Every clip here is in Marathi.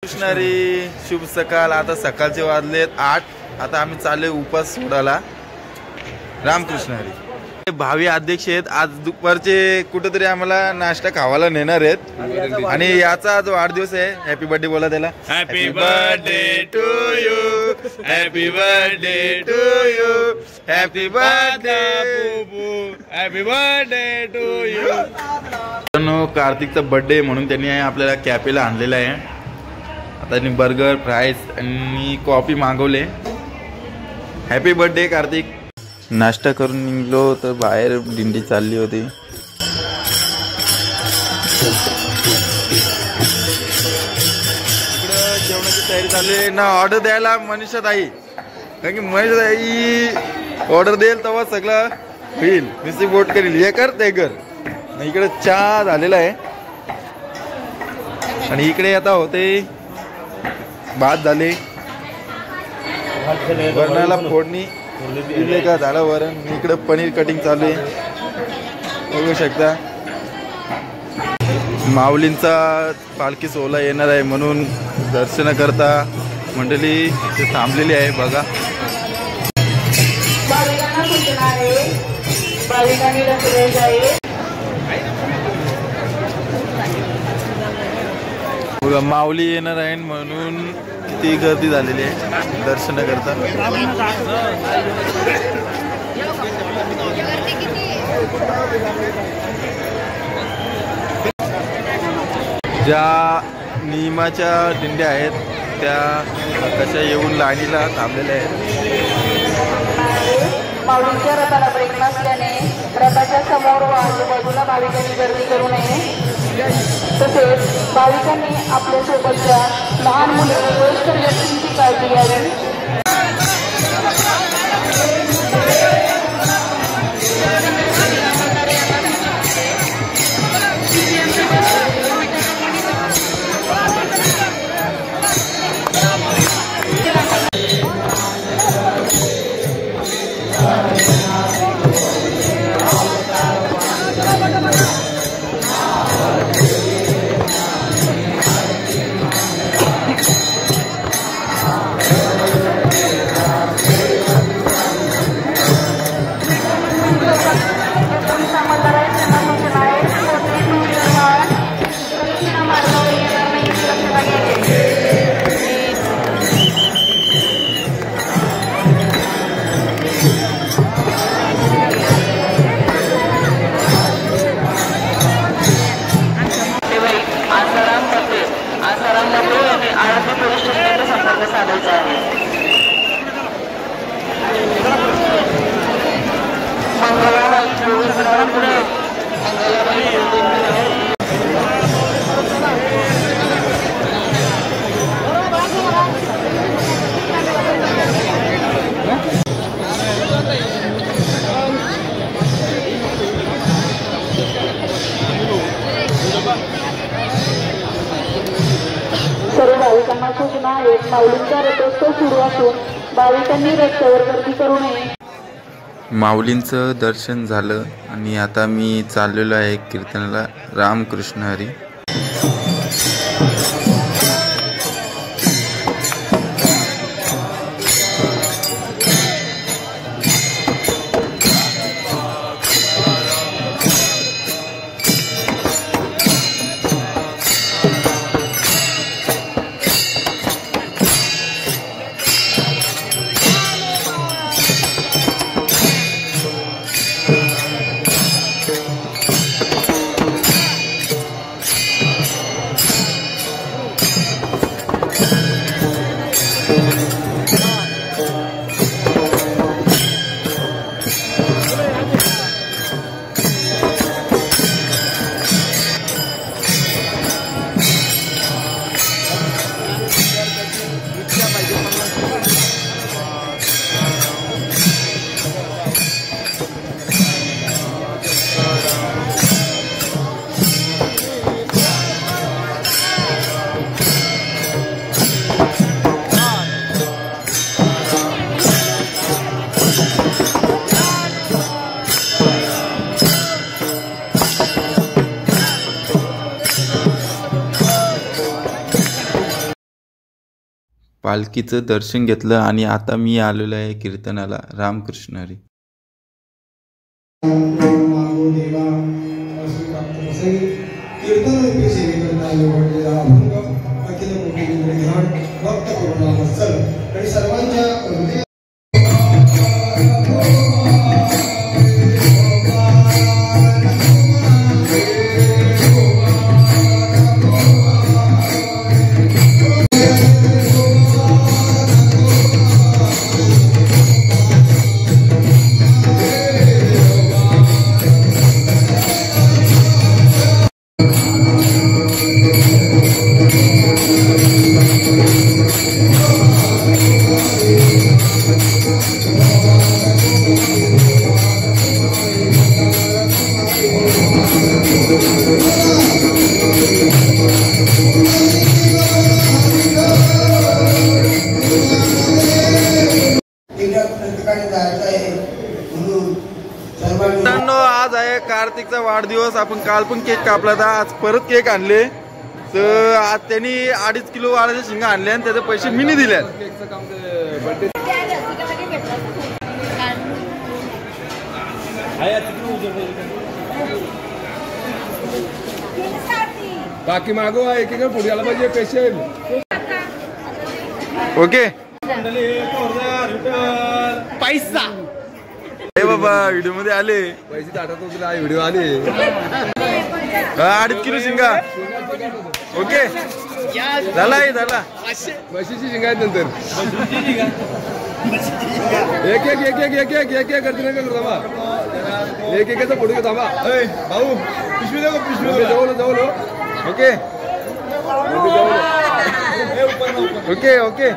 कृष्णारी शुभ सकाळ। आता सकाळचे वाजलेत 8। आता आम्ही चालले उपास सोडायला रामकृष्ण हरी। भावी अध्यक्ष आहेत, आज दुपारचे कुठेतरी आम्हाला नाश्ता खावायला नेणार आहेत आणि याचा आज वाढदिवस आहे। हॅपी बर्थडे बोला त्याला। Happy birthday to you, happy birthday to you, happy birthday Bubu, happy birthday to you. कार्तिकचा बर्थडे म्हणून त्यांनी आपल्याला कॅफेला आणलेला आहे। आता त्यांनी बर्गर, फ्राईज आणि कॉफी मागवले। Happy birthday Kartik. नाश्ता करून निघलो तर बाहेर दिंडी चालली होती। इकडे जेवणाची तयारी चालू आहे ना। ऑर्डर द्यायला मनीषा ताई, कारण की मनीषा ताई ऑर्डर देईल तेव्हा सगळं होईल। नुसती बोट करील, हे कर ते कर। इकडे चहा झालेला आहे आणि इकडे आता होते भात झाले, वरणाला फोडणी दिले का झालं वरण। इकडे पनीर कटिंग चालू आहे, बघू शकता। माऊलींचा पालखी सोहळा येणार आहे म्हणून दर्शन करता मंडळी थांबलेली आहे बघा। बघा माऊली येणार आहे म्हणून किती गर्दी झालेली आहे दर्शन करता। ज्या नियमाच्या दिंड्या आहेत त्या कशा येऊन लाईनीला थांबलेल्या आहेत। माऊलींच्या रथाला ब्रेक नसल्याने रथाच्या समोर व आजूबाजूला भाविकांनी गर्दी करू नये। तसेच भाविकांनी आपल्या सोबतच्या लहान मुले व वयस्कर व्यक्तींची काळजी घ्यावी। सर्व भाविकांना सूचना आहेत। माऊलींचा रथोत्सव सुरू असून भाविकांनी रस्त्यावर गर्दी करू नये। माऊलींचं दर्शन झालं आणि आता मी चाललेलो आहे कीर्तनाला रामकृष्ण हरी। पालखीचं दर्शन घेतलं आणि आता मी आलेलो आहे कीर्तनाला. रामकृष्ण हरी. आज आहे कार्तिकचा वाढदिवस. आपण काल पण केक कापला होता, आज परत केक आणले. तर आज त्यांनी 2.5 किलो वाढाचे शिंगा आणले आणि त्याचे पैसे मी नाही दिले. बाकी मागो एक एक पुढे आला पाहिजे पेशल. ओके पैसा हे बाबा व्हिडिओ मध्ये आले. पैसे टाकत तुला व्हिडिओ आले. 2.5 किलो शिंगा. ओके झाला झाला. म्हशीची शिंगा आहेत नंतर एक एक एक एक एक एक एक एक करते नका करू थांबा. एक एकाचा फोटो घेऊ थांबा. भाऊ पिशवी दे पिशवी जवळ जवळ. ओके ओके ओके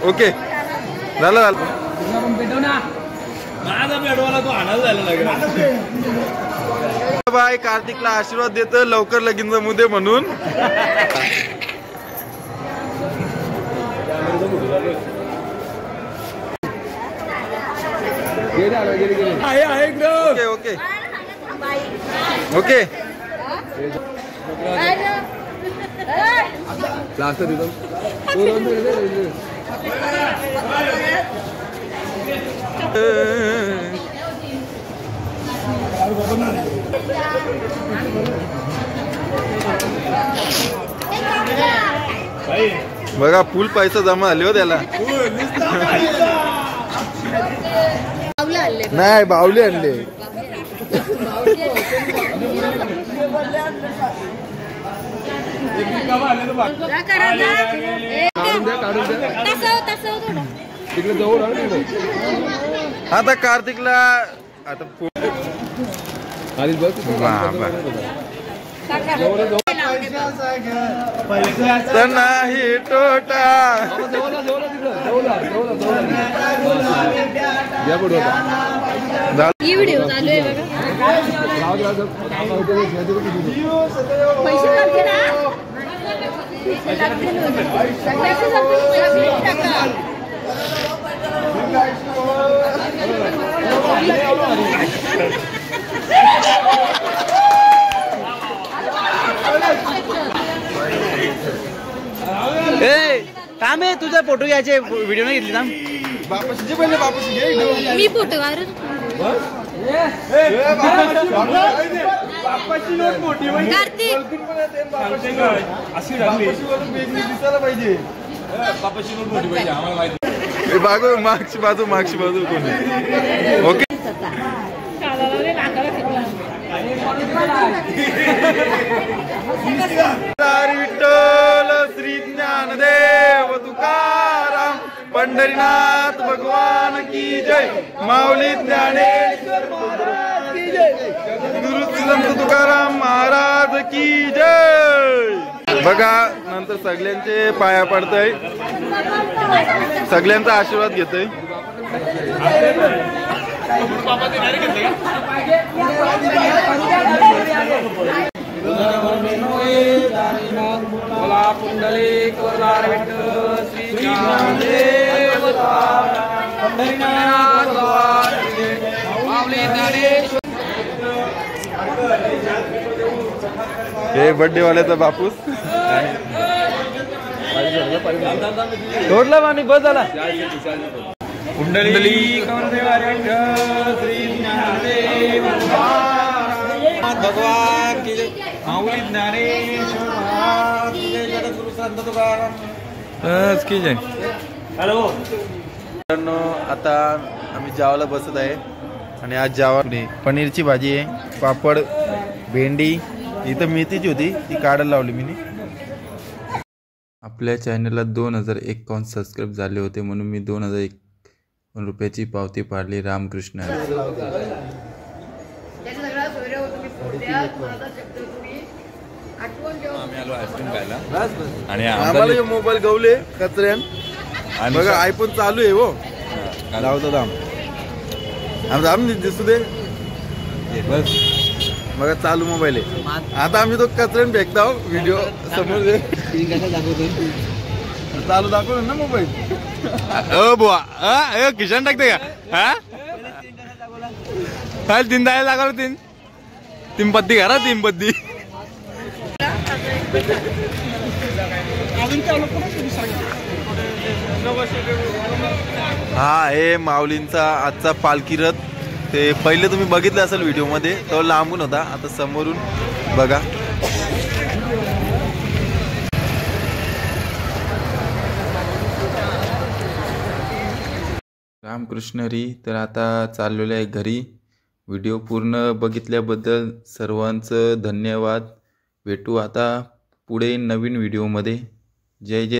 ओके झालं झालं. बाय कार्तिकला आशीर्वाद देत लवकर लगीन जमू दे म्हणून. ओके ओके ओके प्लास्टर देतो. बघा फुल पैसा जमा झाले हो त्याला. नाही बावले आणले. तिकडे जवळ आता कार्तिकला आता आधीच बस तर नाही तोटा. व्हिडिओ चालू आहे काम आहे तुझा फोटो घ्यायचे व्हिडिओ नाही घेतली ना. बापाशी पहिले बापाशी घे. मी फोटो कार्तिक दिसायला पाहिजे. बाजू मागची बाजू मागची बाजू कोणी. ओके विठ्ठल श्री ज्ञानदेव तुकाराम पंढरीनाथ भगवान की जय. माऊली ज्ञानेश्वर महाराज की जय. गुरु संत तुकाराम महाराज की जय. बघा नंतर सगळ्यांचे पाया पडतय, सगळ्यांचा आशीर्वाद घेतोय. हे बर्थडे वाल्याचा बापूस. तोडला पाणी बस झाला. कुंडली भगवान की माऊली ज्ञानेश्वर महाराज की जगद्गुरु संत तुकाराम की जय. हॅलो मित्रांनो, आता आम्ही जेवायला बसत आहे आणि आज जेवा पनीरची भाजी आहे, पापड, भेंडी, इथं मेथीची होती ती काढायला लावली मी. आपल्या चॅनलला 2051 सबस्क्राईब झाले होते म्हणून मी 2001 रुपयाची पावती पाडली. रामकृष्ण. आम्ही आलो आईस्क्रीम खायला आणि आम्हाला मोबाईल गवले कचऱ्यान बघा. आयफोन चालू आहे हो, लावतो दाम आम दिसू दे बस. बघा चालू मोबाईल आहे. आता आम्ही तो कचऱ्यान फेकता व्हिडिओ समोर दे. चालू दाखवलं ना मोबाईल. बुवा किशन टाकते का? हा 3 द्यायला लागलो. 3 पत्ती घरा 3 पत्ती. हा हे माऊलींचा आजचा पालखी रथ. ते पहिले तुम्ही बघितलं असेल व्हिडिओमध्ये, तो लांबून होता, आता समोरून बघा. रामकृष्ण हरी. तर आता चाललेलं आहे घरी. व्हिडिओ पूर्ण बघितल्याबद्दल सर्वांचं धन्यवाद. भेटू आता पुढे नवीन व्हिडिओमध्ये. जय जय.